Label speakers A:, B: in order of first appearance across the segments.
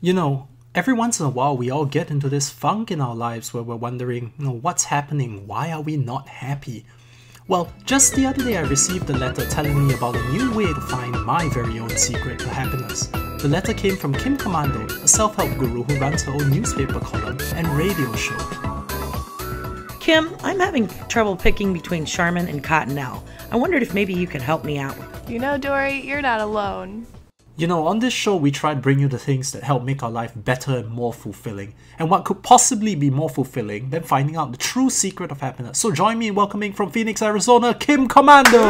A: You know, every once in a while we all get into this funk in our lives where we're wondering, what's happening? Why are we not happy? Well, just the other day I received a letter telling me about a new way to find my very own secret to happiness. The letter came from Kim Commando, a self-help guru who runs her own newspaper column and radio show.
B: Kim, I'm having trouble picking between Charmin and Cottonelle. I wondered if maybe you could help me out.
C: You know, Dory, you're not alone.
A: You know, on this show we try to bring you the things that help make our life better and more fulfilling. And what could possibly be more fulfilling than finding out the true secret of happiness? So join me in welcoming from Phoenix, Arizona, Kim Commando!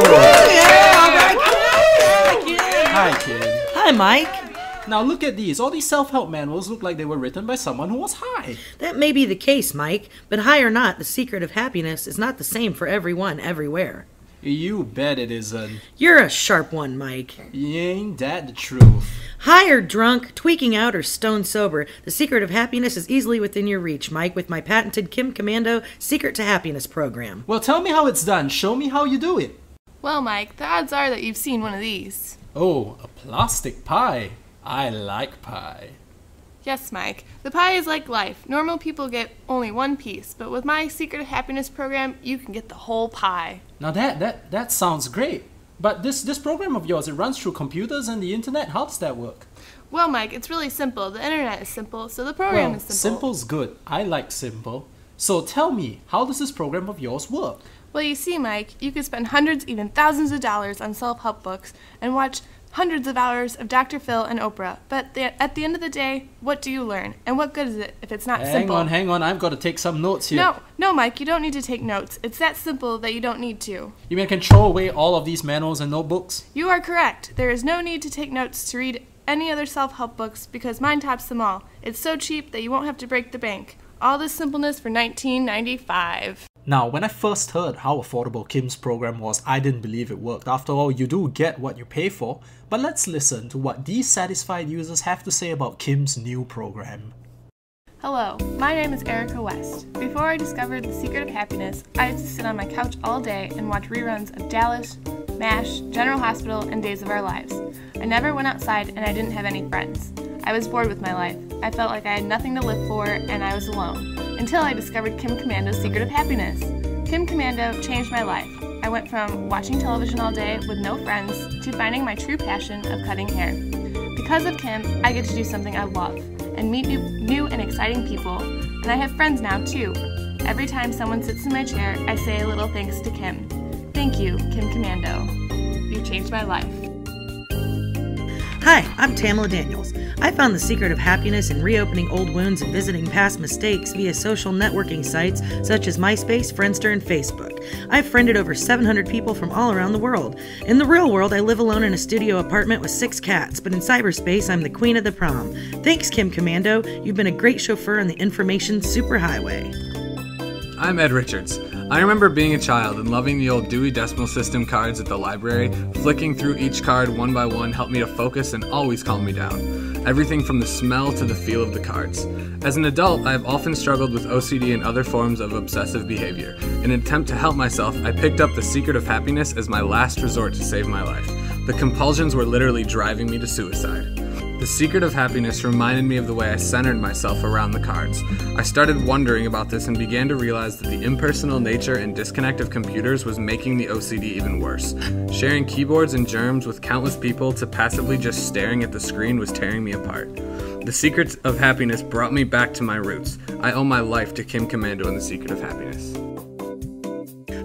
A: Hi, Kim.
B: Hi, Mike.
A: Now look at these. All these self-help manuals look like they were written by someone who was high.
B: That may be the case, Mike, but high or not, the secret of happiness is not the same for everyone, everywhere.
A: You bet it isn't.
B: You're a sharp one, Mike.
A: Ain't that the truth?
B: High or drunk, tweaking out or stone sober, the secret of happiness is easily within your reach, Mike, with my patented Kim Commando Secret to Happiness program.
A: Well, tell me how it's done. Show me how you do it.
C: Well, Mike, the odds are that you've seen one of these.
A: Oh, a plastic pie. I like pie.
C: Yes, Mike. The pie is like life. Normal people get only one piece, but with my Secret of Happiness program, you can get the whole pie.
A: Now that sounds great. But this program of yours, it runs through computers and the internet. How does that work?
C: Well, Mike, it's really simple. The internet is simple, so the program is simple.
A: Simple's good. I like simple. So tell me, how does this program of yours work?
C: Well, you see, Mike, you could spend hundreds, even thousands of dollars on self-help books and watch hundreds of hours of Dr. Phil and Oprah. But at the end of the day, what do you learn? And what good is it if it's not simple?
A: Hang on. I've got to take some notes here.
C: No, Mike, you don't need to take notes. It's that simple that you don't need to.
A: You mean I can throw away all of these manuals and notebooks?
C: You are correct. There is no need to take notes to read any other self-help books because mine tops them all. It's so cheap that you won't have to break the bank. All this simpleness for $19.95.
A: Now, when I first heard how affordable Kim's program was, I didn't believe it worked. After all, you do get what you pay for. But let's listen to what these satisfied users have to say about Kim's new program.
C: Hello, my name is Erica West. Before I discovered the secret of happiness, I used to sit on my couch all day and watch reruns of Dallas, MASH, General Hospital, and Days of Our Lives. I never went outside and I didn't have any friends. I was bored with my life. I felt like I had nothing to live for and I was alone. Until I discovered Kim Commando's Secret of Happiness. Kim Commando changed my life. I went from watching television all day with no friends to finding my true passion of cutting hair. Because of Kim, I get to do something I love and meet new and exciting people, and I have friends now too. Every time someone sits in my chair, I say a little thanks to Kim. Thank you, Kim Commando. You changed my life.
B: Hi, I'm Tamala Daniels. I found the secret of happiness in reopening old wounds and visiting past mistakes via social networking sites such as MySpace, Friendster, and Facebook. I've friended over 700 people from all around the world. In the real world, I live alone in a studio apartment with 6 cats, but in cyberspace, I'm the queen of the prom. Thanks, Kim Commando. You've been a great chauffeur on the information superhighway.
D: I'm Ed Richards. I remember being a child and loving the old Dewey Decimal System cards at the library. Flicking through each card one by one helped me to focus and always calm me down. Everything from the smell to the feel of the cards. As an adult, I have often struggled with OCD and other forms of obsessive behavior. In an attempt to help myself, I picked up the Secret of Happiness as my last resort to save my life. The compulsions were literally driving me to suicide. The Secret of Happiness reminded me of the way I centered myself around the cards. I started wondering about this and began to realize that the impersonal nature and disconnect of computers was making the OCD even worse. Sharing keyboards and germs with countless people to passively just staring at the screen was tearing me apart. The Secret of Happiness brought me back to my roots. I owe my life to Kim Commando and the Secret of Happiness.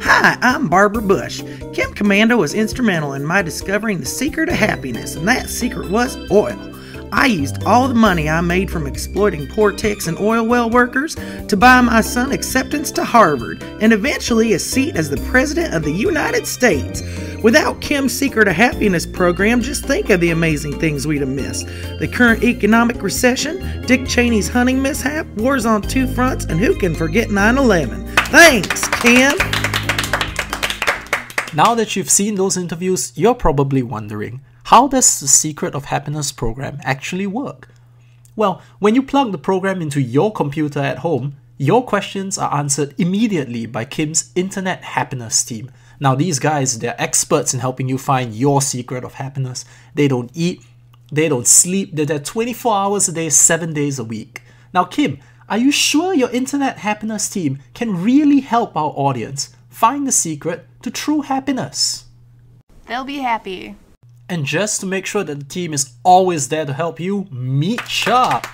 B: Hi, I'm Barbara Bush. Kim Commando was instrumental in my discovering the secret of happiness, and that secret was oil. I used all the money I made from exploiting poor techs and oil well workers to buy my son acceptance to Harvard and eventually a seat as the President of the United States. Without Kim's Secret of Happiness program, just think of the amazing things we'd have missed. The current economic recession, Dick Cheney's hunting mishap, wars on 2 fronts, and who can forget 9/11? Thanks, Kim!
A: Now that you've seen those interviews, you're probably wondering, how does the Secret of Happiness program actually work? Well, when you plug the program into your computer at home, your questions are answered immediately by Kim's Internet Happiness team. Now these guys, they're experts in helping you find your secret of happiness. They don't eat, They don't sleep, they're there 24 hours a day, 7 days a week. Now Kim, are you sure your internet happiness team can really help our audience find the secret to true happiness?
C: They'll be happy.
A: And just to make sure that the team is always there to help you, meet Chuck.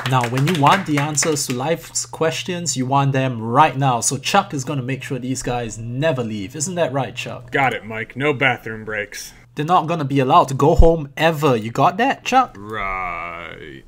A: Now, when you want the answers to life's questions, you want them right now. So Chuck is going to make sure these guys never leave. Isn't that right, Chuck?
D: Got it, Mike. No bathroom breaks.
A: They're not going to be allowed to go home ever. You got that, Chuck?
D: Right.